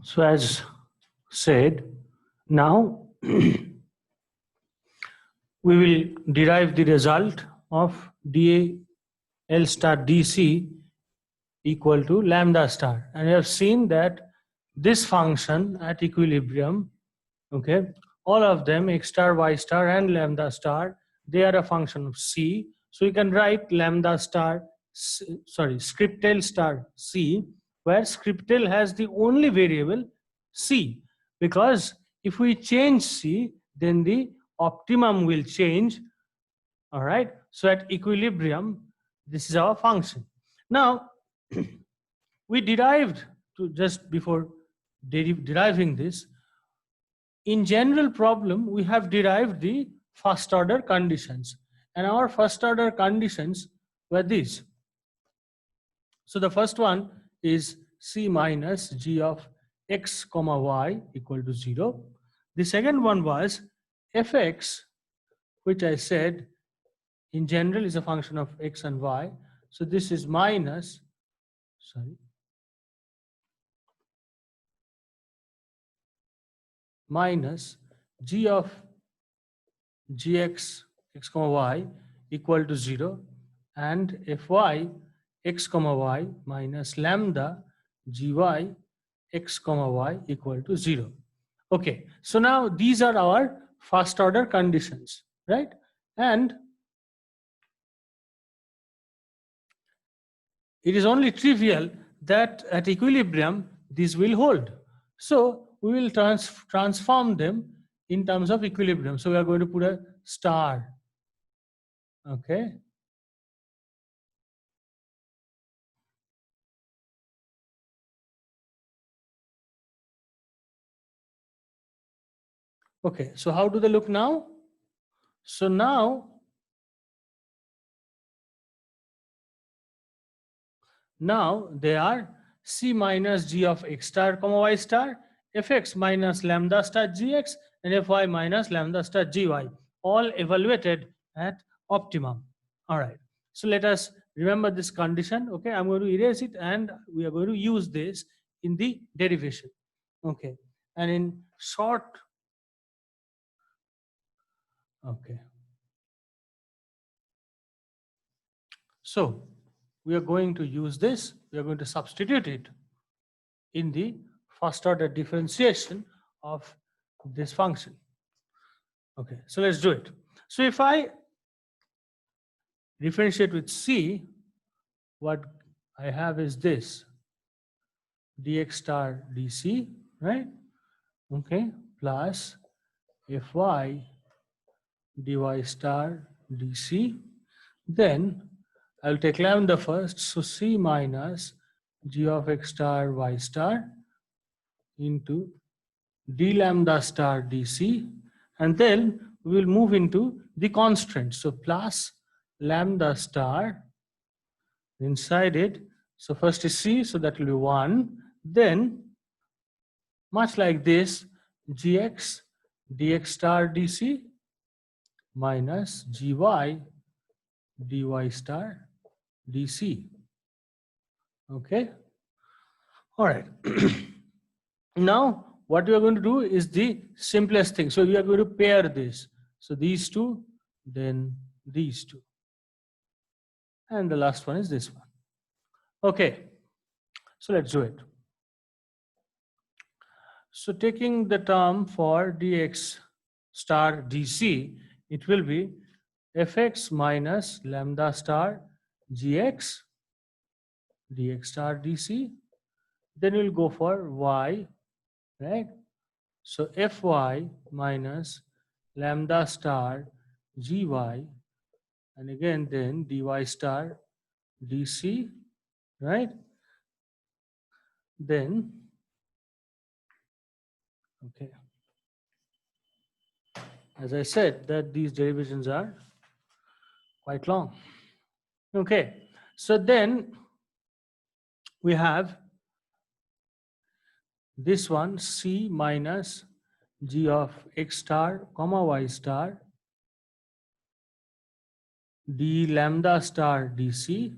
So as said, now we will derive the result of dA L star dC equal to lambda star. And we have seen that this function at equilibrium, okay, all of them x star, y star and lambda star, they are a function of C. So you can write lambda star, scriptel star C, where scriptel has the only variable C, because if we change C, then the optimum will change. All right. So at equilibrium, this is our function. Now, we derived to just before deriving this, in general problem, we have derived the first order conditions, and our first order conditions were these. So the first one is C minus G of x comma y equal to 0. The second one was fx, which I said in general is a function of x and y. So this is minus, minus g of gx x comma y equal to 0, and fy x comma y minus lambda gy x comma y equal to 0. Okay, so now these are our first order conditions, right? And it is only trivial that at equilibrium these will hold. So we will transform them in terms of equilibrium. So we are going to put a star. Okay. Okay, so how do they look now? So now they are C minus G of x star comma y star, fx minus lambda star gx, and fy minus lambda star gy, all evaluated at optimum. All right, so let us remember this condition. Okay, I'm going to erase it and we are going to use this in the derivation. Okay, and in short, okay, so we are going to use this, we are going to substitute it in the first order differentiation of this function. Okay, so let's do it. So if I differentiate with C, what I have is this dx star dc, right? Okay, plus fy dy star dc. Then I'll take lambda first, so C minus g of x star y star into d lambda star dc, and then we will move into the constant. So plus lambda star inside it. So first is C, so that will be 1. Then much like this, gx dx star dc minus gy dy star dc. Okay. All right. Now what we are going to do is the simplest thing. So we are going to pair this. So these two, then these two. And the last one is this one. Okay, so let's do it. So taking the term for dx star dc, it will be fx minus lambda star gx dx star dc. Then we'll go for y, right? So fy minus lambda star gy, and again then dy star dc, right? Then, okay, as I said that these derivations are quite long. Okay, so then we have this one C minus g of x star comma y star d lambda star dc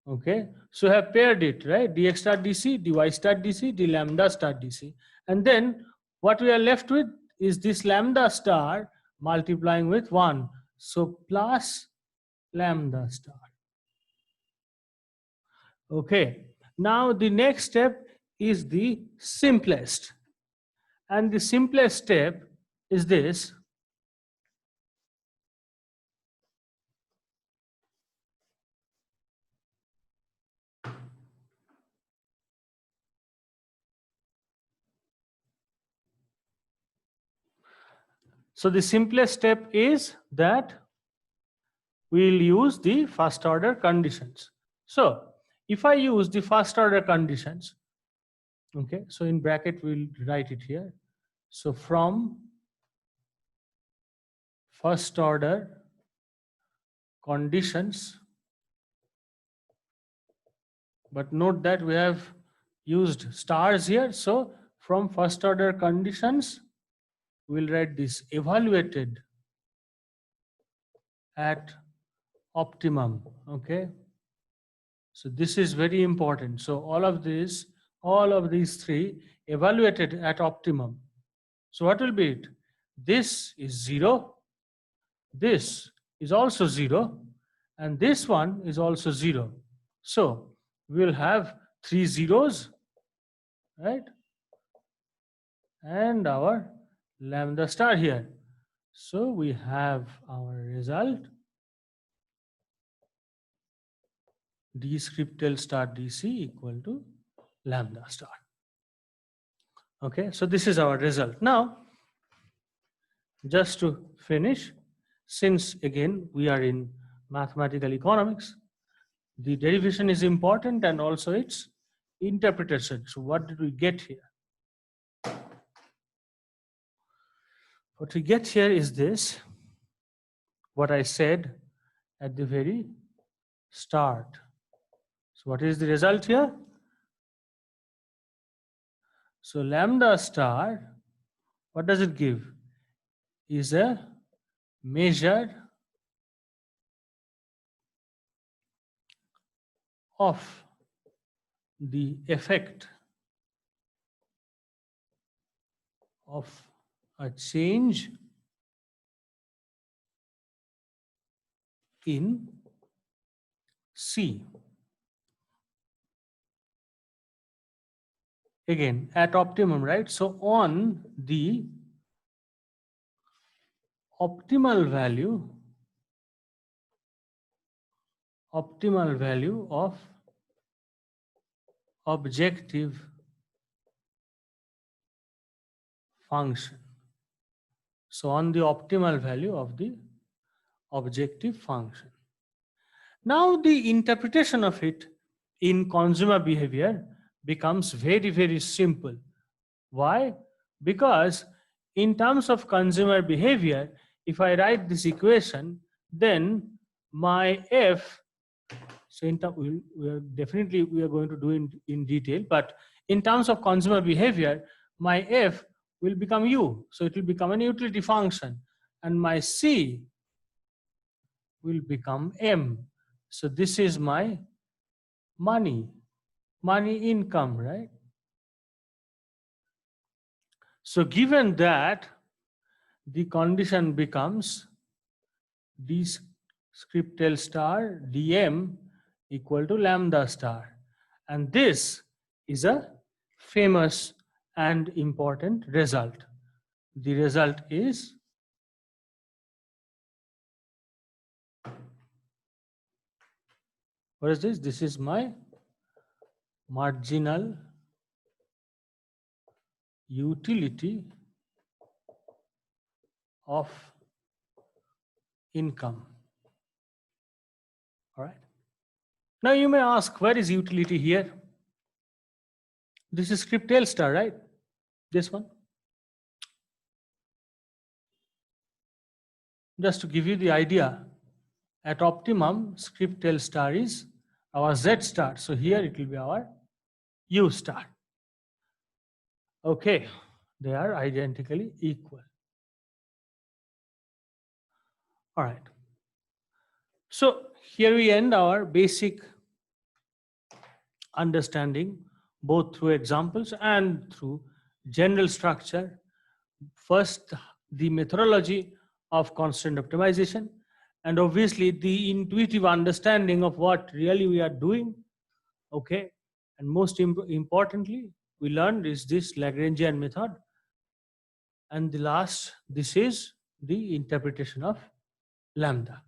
Okay, so I have paired it, right? Dx star dc, dy star dc, d lambda star dc. And then what we are left with is this lambda star multiplying with 1. So plus lambda star. Okay, now the next step is the simplest. And the simplest step is this. So the simplest step is that we'll use the first order conditions. So if I use the first order conditions, okay, so in bracket we'll write it here. So from first order conditions, but note that we have used stars here. So from first order conditions, we'll write this evaluated at optimum. Okay, so this is very important. So all of these three evaluated at optimum. So what will be it? This is 0, this is also 0, and this one is also 0. So we will have 3 zeros, right? And our lambda star here. So we have our result d scriptal star dc equal to lambda star. Okay, so this is our result. Now, just to finish, since again we are in mathematical economics, the derivation is important and also its interpretation. So what did we get here? What we get here is this, what I said at the very start. So what is the result here? So lambda star, what does it give? Is a measure of the effect of a change in C. Again, at optimum, right? So on the optimal value of objective function. So on the optimal value of the objective function. Now the interpretation of it in consumer behavior becomes very, very simple. Why? Because in terms of consumer behavior, if I write this equation, then my f, so we are definitely we are going to do in detail, but in terms of consumer behavior, my f will become u. So it will become an utility function, and my c will become m. So this is my money income, right? So given that, the condition becomes d scriptal star dm equal to lambda star. And this is a famous and important result. The result is what is this? This is my marginal utility of income. All right. Now you may ask, where is utility here? This is scriptal star, right? This one. Just to give you the idea, at optimum, scriptal star is our Z star. So here it will be our U star. Okay, they are identically equal. All right. So here we end our basic understanding both through examples and through general structure. First, the methodology of constant optimization, and obviously the intuitive understanding of what really we are doing. Okay, and most importantly, we learned is this Lagrangian method, and the last, this is the interpretation of lambda.